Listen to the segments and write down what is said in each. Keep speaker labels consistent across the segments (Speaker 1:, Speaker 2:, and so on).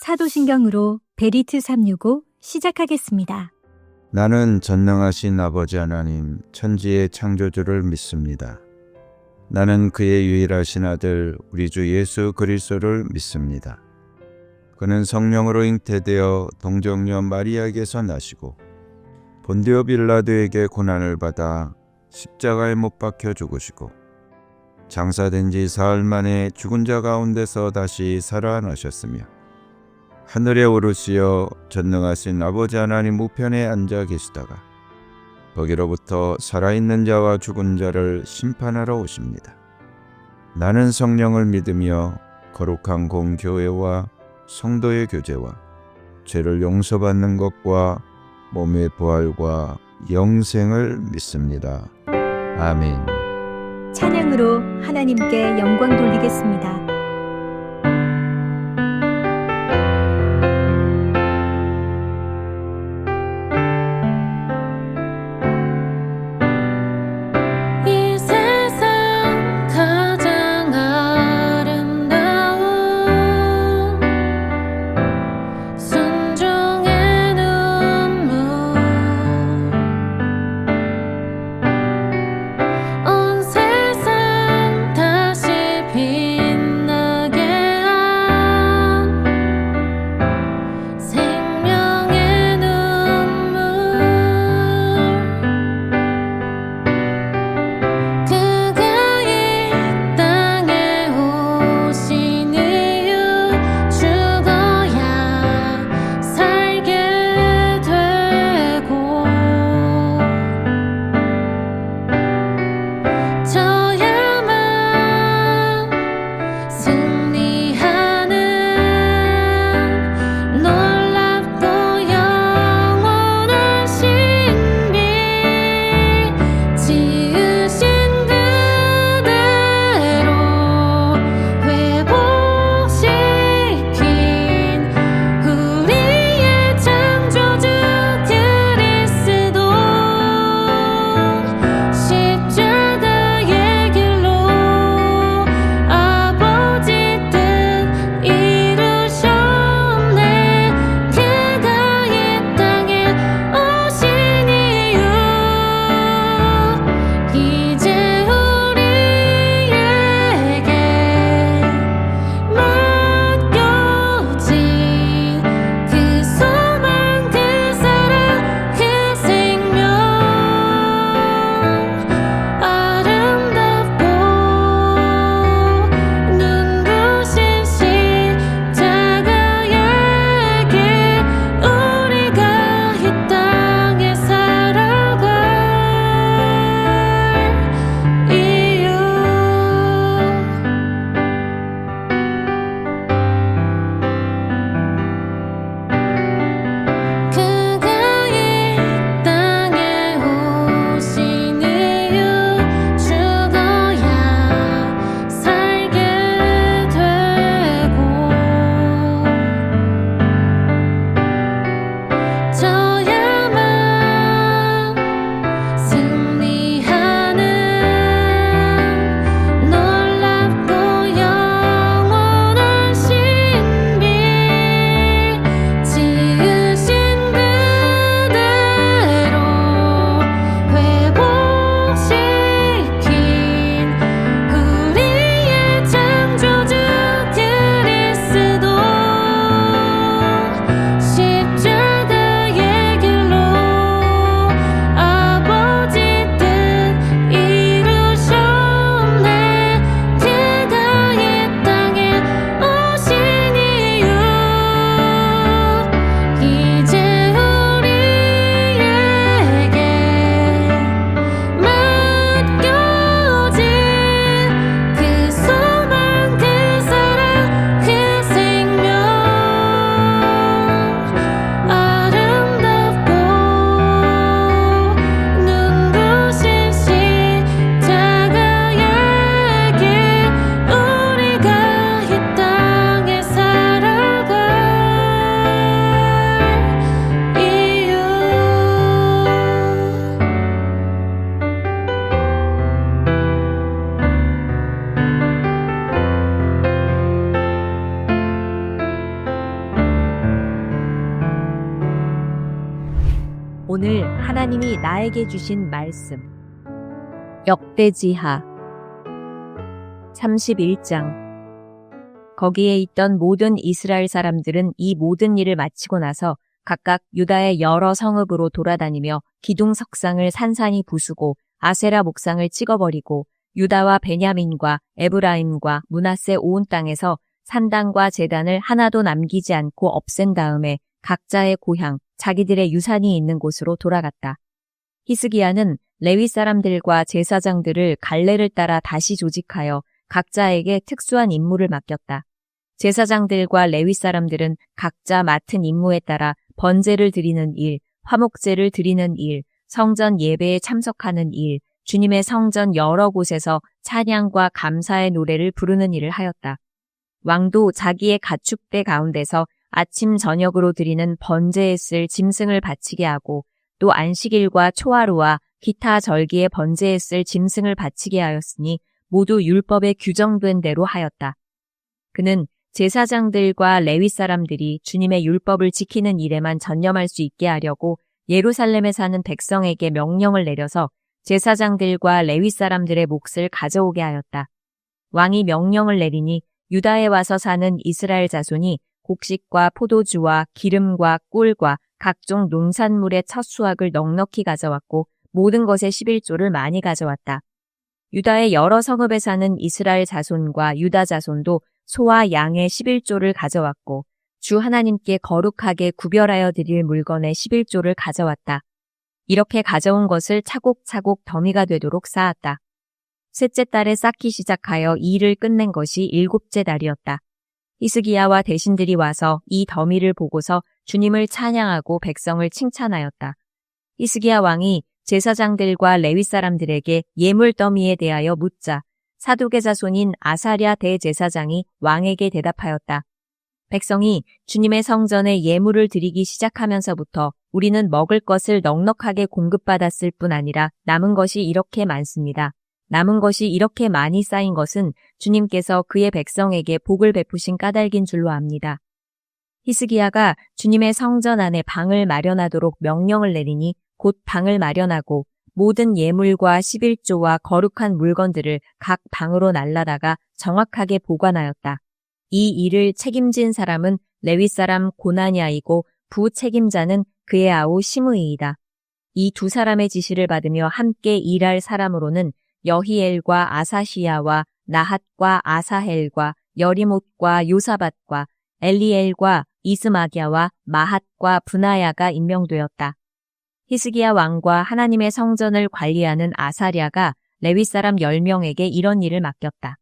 Speaker 1: 사도신경으로 베리트 365 시작하겠습니다.
Speaker 2: 나는 전능하신 아버지 하나님 천지의 창조주를 믿습니다. 나는 그의 유일하신 아들 우리 주 예수 그리스도를 믿습니다. 그는 성령으로 잉태되어 동정녀 마리아에게서 나시고 본디오 빌라도에게 고난을 받아 십자가에 못 박혀 죽으시고 장사된 지 사흘 만에 죽은 자 가운데서 다시 살아나셨으며 하늘에 오르시어 전능하신 아버지 하나님 우편에 앉아 계시다가 거기로부터 살아있는 자와 죽은 자를 심판하러 오십니다. 나는 성령을 믿으며 거룩한 공교회와 성도의 교제와 죄를 용서받는 것과 몸의 부활과 영생을 믿습니다. 아멘.
Speaker 1: 찬양으로 하나님께 영광 돌리겠습니다.
Speaker 3: 온 세상 다시 빛나 하나님이 나에게 주신 말씀. 역대지하 31장. 거기에 있던 모든 이스라엘 사람들은 이 모든 일을 마치고 나서 각각 유다의 여러 성읍으로 돌아다니며 기둥 석상을 산산이 부수고 아세라 목상을 찍어버리고 유다와 베냐민과 에브라임과 므낫세 온 땅에서 산당과 제단을 하나도 남기지 않고 없앤 다음에 각자의 고향, 자기들의 유산이 있는 곳으로 돌아갔다. 히스기야는 레위 사람들과 제사장들을 갈래를 따라 다시 조직하여 각자에게 특수한 임무를 맡겼다. 제사장들과 레위 사람들은 각자 맡은 임무에 따라 번제를 드리는 일, 화목제를 드리는 일, 성전 예배에 참석하는 일, 주님의 성전 여러 곳에서 찬양과 감사의 노래를 부르는 일을 하였다. 왕도 자기의 가축대 가운데서 아침 저녁으로 드리는 번제에 쓸 짐승을 바치게 하고 또 안식일과 초하루와 기타 절기의 번제에 쓸 짐승을 바치게 하였으니 모두 율법에 규정된 대로 하였다. 그는 제사장들과 레위 사람들이 주님의 율법을 지키는 일에만 전념할 수 있게 하려고 예루살렘에 사는 백성에게 명령을 내려서 제사장들과 레위 사람들의 몫을 가져오게 하였다. 왕이 명령을 내리니 유다에 와서 사는 이스라엘 자손이 곡식과 포도주와 기름과 꿀과 각종 농산물의 첫 수확을 넉넉히 가져왔고 모든 것의 11조를 많이 가져왔다. 유다의 여러 성읍에 사는 이스라엘 자손과 유다 자손도 소와 양의 11조를 가져왔고 주 하나님께 거룩하게 구별하여 드릴 물건의 11조를 가져왔다. 이렇게 가져온 것을 차곡차곡 더미가 되도록 쌓았다. 셋째 달에 쌓기 시작하여 이 일을 끝낸 것이 일곱째 달이었다. 히스기야와 대신들이 와서 이 더미를 보고서 주님을 찬양하고 백성을 칭찬하였다. 히스기야 왕이 제사장들과 레위 사람들에게 예물 더미에 대하여 묻자 사독의 자손인 아사랴 대제사장이 왕에게 대답하였다. 백성이 주님의 성전에 예물을 드리기 시작하면서부터 우리는 먹을 것을 넉넉하게 공급받았을 뿐 아니라 남은 것이 이렇게 많습니다. 남은 것이 이렇게 많이 쌓인 것은 주님께서 그의 백성에게 복을 베푸신 까닭인 줄로 압니다. 히스기야가 주님의 성전 안에 방을 마련하도록 명령을 내리니 곧 방을 마련하고 모든 예물과 11조와 거룩한 물건들을 각 방으로 날라다가 정확하게 보관하였다. 이 일을 책임진 사람은 레위 사람 고나냐이고 부책임자는 그의 아우 시므이이다. 이 두 사람의 지시를 받으며 함께 일할 사람으로는 여히엘과 아사시야와 나핫과 아사헬과 여리못과 요사밧과 엘리엘과 이스마기야와 마핫과 브나야가 임명되었다. 히스기야 왕과 하나님의 성전을 관리하는 아사랴가 레위 사람 10명에게 이런 일을 맡겼다.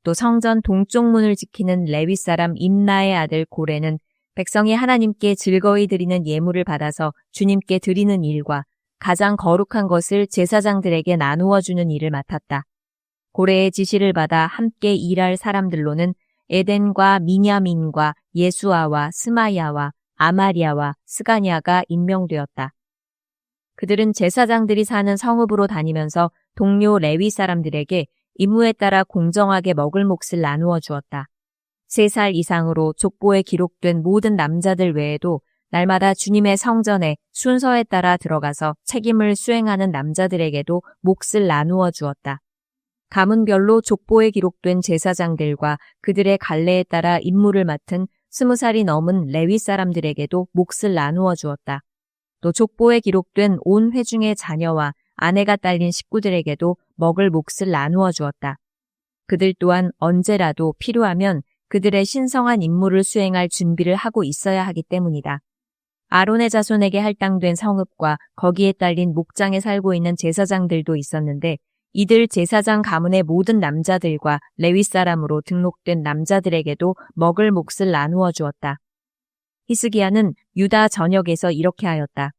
Speaker 3: 또 성전 동쪽 문을 지키는 레위 사람 임나의 아들 고레는 백성이 하나님께 즐거이 드리는 예물을 받아서 주님께 드리는 일과 가장 거룩한 것을 제사장들에게 나누어 주는 일을 맡았다. 고레의 지시를 받아 함께 일할 사람들로는 에덴과 미냐민과 예수아와 스마야와 아마리아와 스가냐가 임명되었다. 그들은 제사장들이 사는 성읍으로 다니면서 동료 레위 사람들에게 임무에 따라 공정하게 먹을 몫을 나누어 주었다. 3살 이상으로 족보에 기록된 모든 남자들 외에도 날마다 주님의 성전에 순서에 따라 들어가서 책임을 수행하는 남자들에게도 몫을 나누어 주었다. 가문별로 족보에 기록된 제사장들과 그들의 갈래에 따라 임무를 맡은 20살이 넘은 레위 사람들에게도 몫을 나누어 주었다. 또 족보에 기록된 온 회중의 자녀와 아내가 딸린 식구들에게도 먹을 몫을 나누어 주었다. 그들 또한 언제라도 필요하면 그들의 신성한 임무를 수행할 준비를 하고 있어야 하기 때문이다. 아론의 자손에게 할당된 성읍과 거기에 딸린 목장에 살고 있는 제사장들도 있었는데 이들 제사장 가문의 모든 남자들과 레위 사람으로 등록된 남자들에게도 먹을 몫을 나누어 주었다. 히스기야는 유다 전역에서 이렇게 하였다.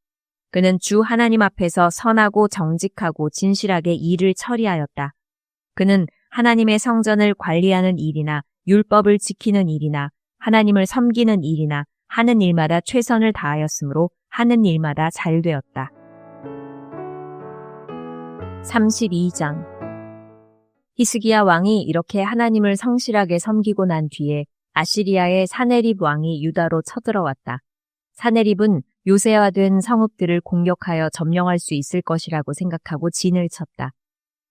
Speaker 3: 그는 주 하나님 앞에서 선하고 정직하고 진실하게 일을 처리하였다. 그는 하나님의 성전을 관리하는 일이나 율법을 지키는 일이나 하나님을 섬기는 일이나 하는 일마다 최선을 다하였으므로 하는 일마다 잘 되었다. 32장. 히스기야 왕이 이렇게 하나님을 성실하게 섬기고 난 뒤에 아시리아의 사네립 왕이 유다로 쳐들어왔다. 사네립은 요새화된 성읍들을 공격하여 점령할 수 있을 것이라고 생각하고 진을 쳤다.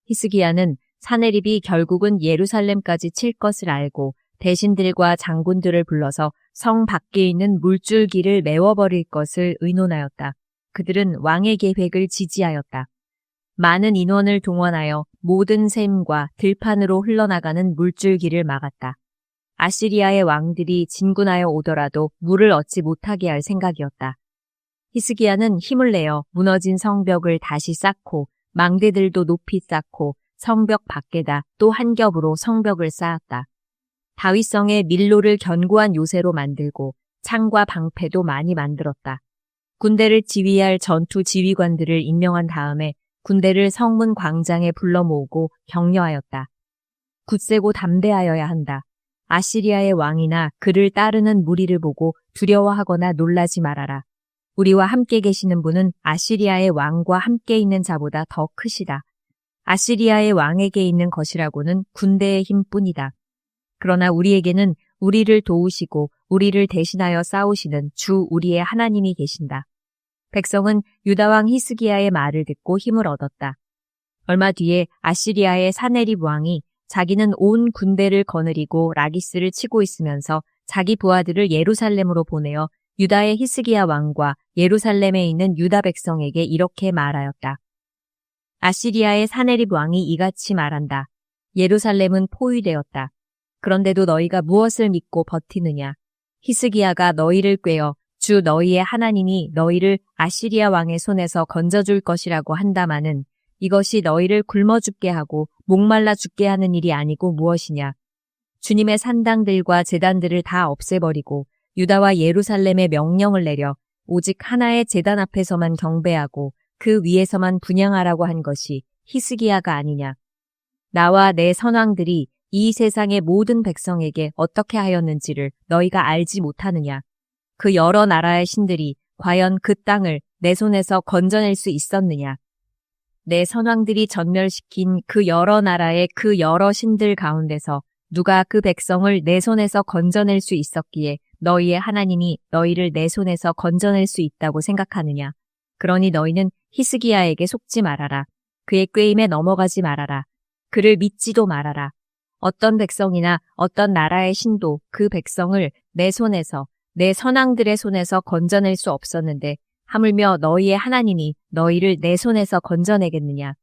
Speaker 3: 히스기야는 사네립이 결국은 예루살렘까지 칠 것을 알고 대신들과 장군들을 불러서 성 밖에 있는 물줄기를 메워버릴 것을 의논하였다. 그들은 왕의 계획을 지지하였다. 많은 인원을 동원하여 모든 샘과 들판으로 흘러나가는 물줄기를 막았다. 아시리아의 왕들이 진군하여 오더라도 물을 얻지 못하게 할 생각이었다. 히스기야는 힘을 내어 무너진 성벽을 다시 쌓고 망대들도 높이 쌓고 성벽 밖에다 또 한 겹으로 성벽을 쌓았다. 다윗성에 밀로를 견고한 요새로 만들고 창과 방패도 많이 만들었다. 군대를 지휘할 전투 지휘관들을 임명한 다음에 군대를 성문 광장에 불러 모으고 격려하였다. 굳세고 담대하여야 한다. 아시리아의 왕이나 그를 따르는 무리를 보고 두려워하거나 놀라지 말아라. 우리와 함께 계시는 분은 아시리아의 왕과 함께 있는 자보다 더 크시다. 아시리아의 왕에게 있는 것이라고는 군대의 힘뿐이다. 그러나 우리에게는 우리를 도우시고 우리를 대신하여 싸우시는 주 우리의 하나님이 계신다. 백성은 유다왕 히스기야의 말을 듣고 힘을 얻었다. 얼마 뒤에 아시리아의 사네립 왕이 자기는 온 군대를 거느리고 라기스를 치고 있으면서 자기 부하들을 예루살렘으로 보내어 유다의 히스기야 왕과 예루살렘에 있는 유다 백성에게 이렇게 말하였다. 아시리아의 사네립 왕이 이같이 말한다. 예루살렘은 포위되었다. 그런데도 너희가 무엇을 믿고 버티느냐? 히스기야가 너희를 꾀어 주 너희의 하나님이 너희를 아시리아 왕의 손에서 건져줄 것이라고 한다마는 이것이 너희를 굶어 죽게 하고 목말라 죽게 하는 일이 아니고 무엇이냐? 주님의 산당들과 제단들을 다 없애버리고 유다와 예루살렘에 명령을 내려 오직 하나의 제단 앞에서만 경배하고 그 위에서만 분향하라고 한 것이 히스기야가 아니냐? 나와 내 선왕들이 이 세상의 모든 백성에게 어떻게 하였는지를 너희가 알지 못하느냐? 그 여러 나라의 신들이 과연 그 땅을 내 손에서 건져낼 수 있었느냐? 내 선왕들이 전멸시킨 그 여러 나라의 그 여러 신들 가운데서 누가 그 백성을 내 손에서 건져낼 수 있었기에 너희의 하나님이 너희를 내 손에서 건져낼 수 있다고 생각하느냐? 그러니 너희는 히스기야에게 속지 말아라. 그의 꾀임에 넘어가지 말아라. 그를 믿지도 말아라. 어떤 백성이나 어떤 나라의 신도 그 백성을 내 손에서 내 선왕들의 손에서 건져낼 수 없었는데 하물며 너희의 하나님이 너희를 내 손에서 건져내겠느냐.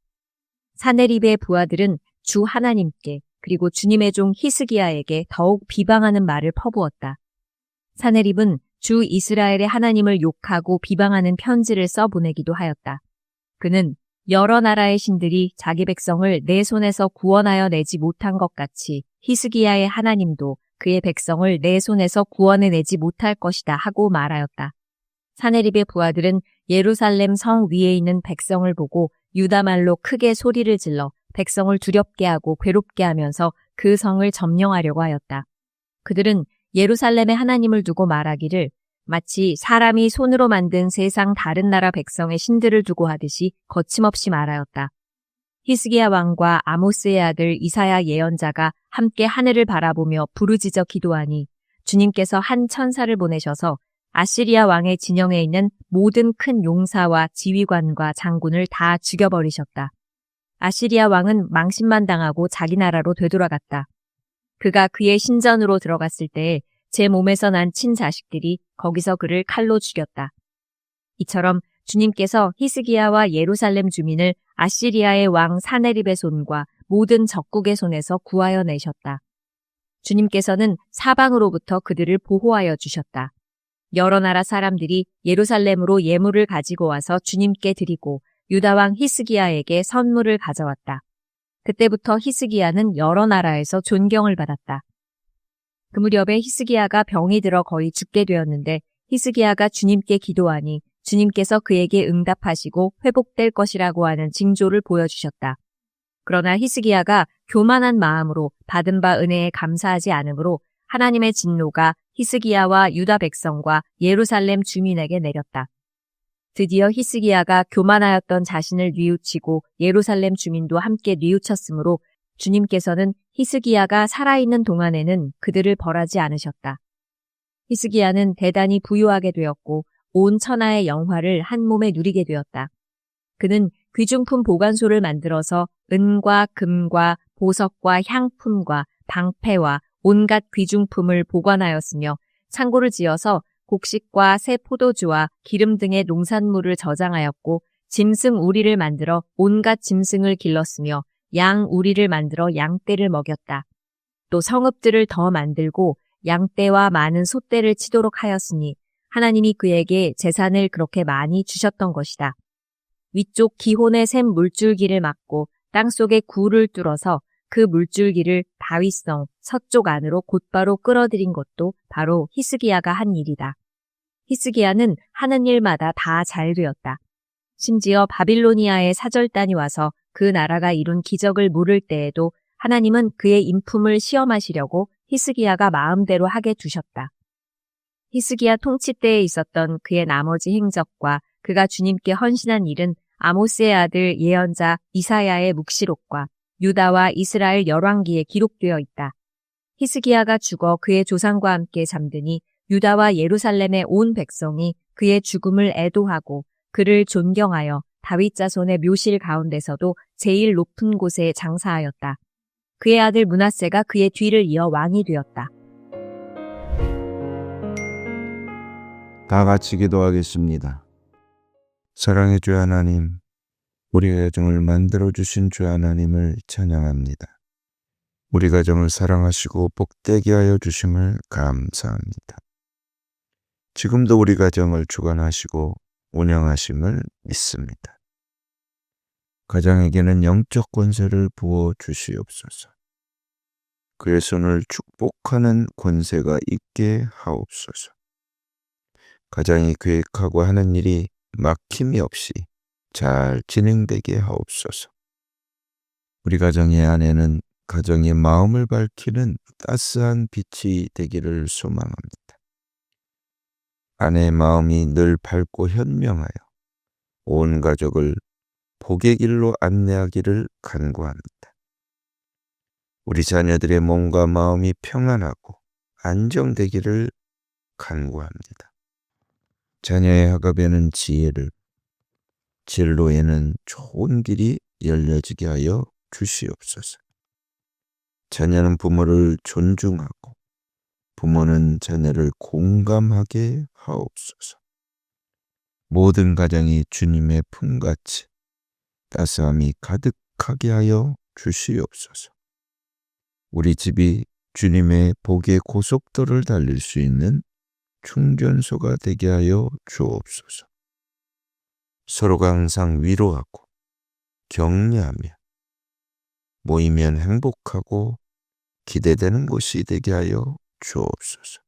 Speaker 3: 사네립의 부하들은 주 하나님께 그리고 주님의 종 히스기야에게 더욱 비방하는 말을 퍼부었다. 사네립은 주 이스라엘의 하나님을 욕하고 비방하는 편지를 써보내기도 하였다. 그는 여러 나라의 신들이 자기 백성을 내 손에서 구원하여 내지 못한 것 같이 히스기야의 하나님도 그의 백성을 내 손에서 구원해내지 못할 것이다 하고 말하였다. 사네립의 부하들은 예루살렘 성 위에 있는 백성을 보고 유다 말로 크게 소리를 질러 백성을 두렵게 하고 괴롭게 하면서 그 성을 점령하려고 하였다. 그들은 예루살렘의 하나님을 두고 말하기를 마치 사람이 손으로 만든 세상 다른 나라 백성의 신들을 두고 하듯이 거침없이 말하였다. 히스기야 왕과 아모스의 아들 이사야 예언자가 함께 하늘을 바라보며 부르짖어 기도하니 주님께서 한 천사를 보내셔서 아시리아 왕의 진영에 있는 모든 큰 용사와 지휘관과 장군을 다 죽여버리셨다. 아시리아 왕은 망신만 당하고 자기 나라로 되돌아갔다. 그가 그의 신전으로 들어갔을 때에 제 몸에서 난 친자식들이 거기서 그를 칼로 죽였다. 이처럼 주님께서 히스기야와 예루살렘 주민을 아시리아의 왕 사네립의 손과 모든 적국의 손에서 구하여 내셨다. 주님께서는 사방으로부터 그들을 보호하여 주셨다. 여러 나라 사람들이 예루살렘으로 예물을 가지고 와서 주님께 드리고 유다 왕 히스기야에게 선물을 가져왔다. 그때부터 히스기야는 여러 나라에서 존경을 받았다. 그 무렵에 히스기야가 병이 들어 거의 죽게 되었는데 히스기야가 주님께 기도하니 주님께서 그에게 응답하시고 회복될 것이라고 하는 징조를 보여주셨다. 그러나 히스기야가 교만한 마음으로 받은 바 은혜에 감사하지 않으므로 하나님의 진노가 히스기야와 유다 백성과 예루살렘 주민에게 내렸다. 드디어 히스기야가 교만하였던 자신을 뉘우치고 예루살렘 주민도 함께 뉘우쳤으므로 주님께서는 히스기야가 살아있는 동안에는 그들을 벌하지 않으셨다. 히스기야는 대단히 부유하게 되었고 온 천하의 영화를 한 몸에 누리게 되었다. 그는 귀중품 보관소를 만들어서 은과 금과 보석과 향품과 방패와 온갖 귀중품을 보관하였으며 창고를 지어서 곡식과 새 포도주와 기름 등의 농산물을 저장하였고 짐승 우리를 만들어 온갖 짐승을 길렀으며 양 우리를 만들어 양떼를 먹였다. 또 성읍들을 더 만들고 양떼와 많은 소떼를 치도록 하였으니 하나님이 그에게 재산을 그렇게 많이 주셨던 것이다. 위쪽 기혼의 샘 물줄기를 막고 땅속에 굴을 뚫어서 그 물줄기를 다윗성 서쪽 안으로 곧바로 끌어들인 것도 바로 히스기야가 한 일이다. 히스기야는 하는 일마다 다 잘 되었다. 심지어 바빌로니아의 사절단이 와서 그 나라가 이룬 기적을 물을 때에도 하나님은 그의 인품을 시험하시려고 히스기야가 마음대로 하게 두셨다. 히스기야 통치 때에 있었던 그의 나머지 행적과 그가 주님께 헌신한 일은 아모스의 아들 예언자 이사야의 묵시록과 유다와 이스라엘 열왕기에 기록되어 있다. 히스기야가 죽어 그의 조상과 함께 잠드니 유다와 예루살렘의 온 백성이 그의 죽음을 애도하고 그를 존경하여 다윗 자손의 묘실 가운데서도 제일 높은 곳에 장사하였다. 그의 아들 므낫세가 그의 뒤를 이어 왕이 되었다.
Speaker 2: 다 같이 기도하겠습니다. 사랑의 주 하나님, 우리 가정을 만들어주신 주 하나님을 찬양합니다. 우리 가정을 사랑하시고 복되게 하여 주심을 감사합니다. 지금도 우리 가정을 주관하시고 운영하심을 믿습니다. 가정에게는 영적 권세를 부어 주시옵소서. 그의 손을 축복하는 권세가 있게 하옵소서. 가장이 계획하고 하는 일이 막힘이 없이 잘 진행되게 하옵소서. 우리 가정의 아내는 가정의 마음을 밝히는 따스한 빛이 되기를 소망합니다. 아내의 마음이 늘 밝고 현명하여 온 가족을 복의 길로 안내하기를 간구합니다. 우리 자녀들의 몸과 마음이 평안하고 안정되기를 간구합니다. 자녀의 학업에는 지혜를, 진로에는 좋은 길이 열려지게 하여 주시옵소서. 자녀는 부모를 존중하고 부모는 자녀를 공감하게 하옵소서. 모든 가정이 주님의 품같이 따스함이 가득하게 하여 주시옵소서. 우리 집이 주님의 복의 고속도를 달릴 수 있는 충전소가 되게 하여 주옵소서. 서로가 항상 위로하고 격려하며 모이면 행복하고 기대되는 곳이 되게 하여 주옵소서.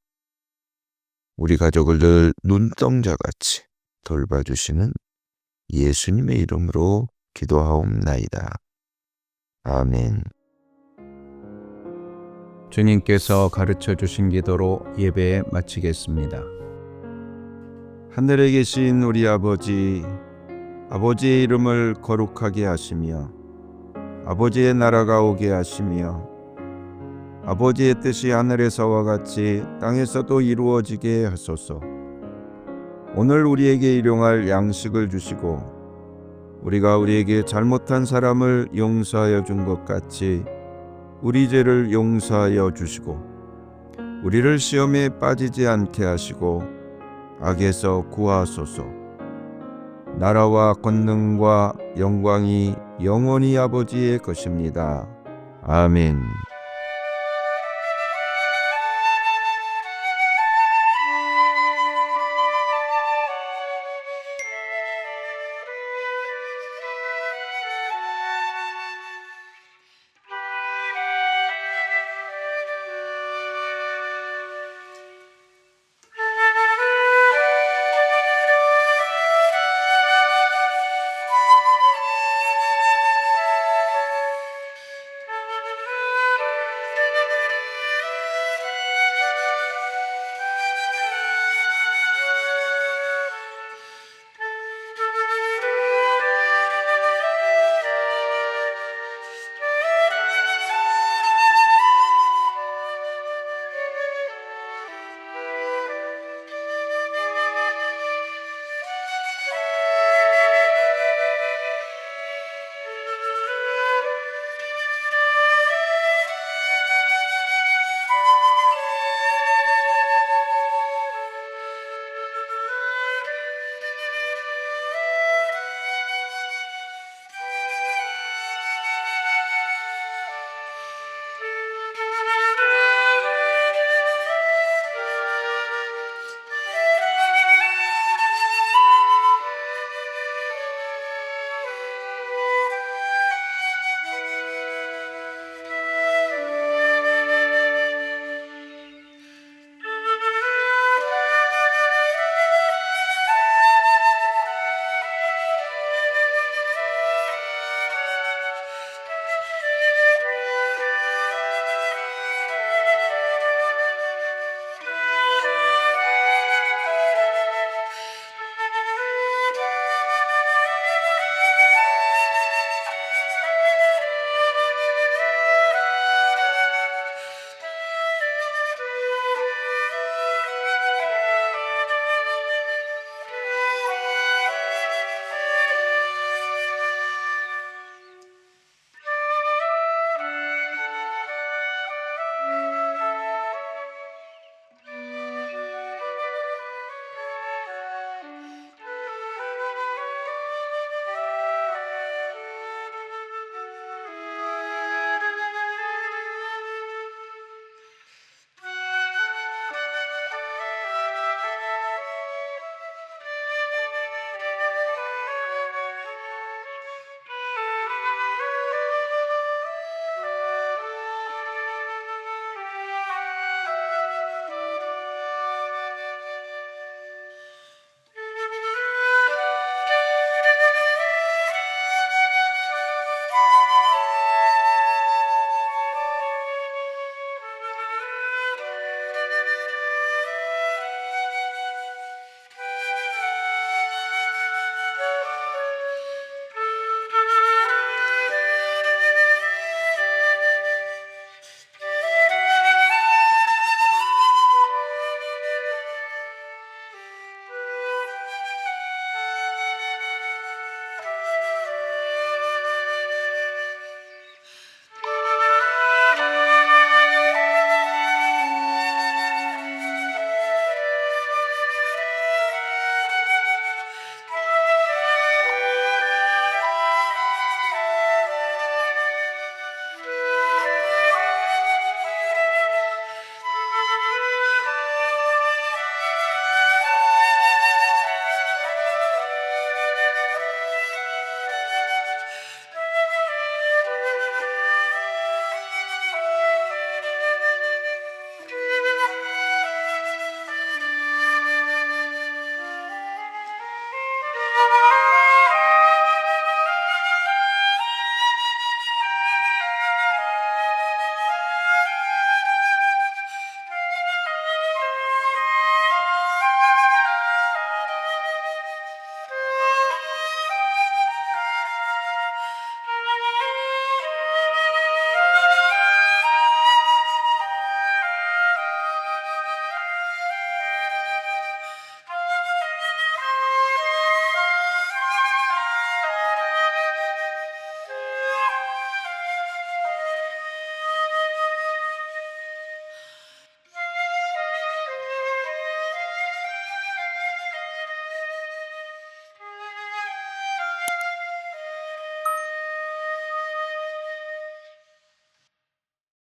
Speaker 2: 우리 가족을 늘 눈동자같이 돌봐주시는 예수님의 이름으로 기도하옵나이다. 아멘. 주님께서 가르쳐 주신 기도로 예배 마치겠습니다. 하늘에 계신 우리 아버지, 아버지의 이름을 거룩하게 하시며 아버지의 나라가 오게 하시며 아버지의 뜻이 하늘에서와 같이 땅에서도 이루어지게 하소서. 오늘 우리에게 일용할 양식을 주시고 우리가 우리에게 잘못한 사람을 용서하여 준 것 같이 우리 죄를 용서하여 주시고 우리를 시험에 빠지지 않게 하시고 악에서 구하소서. 나라와 권능과 영광이 영원히 아버지의 것입니다. 아멘.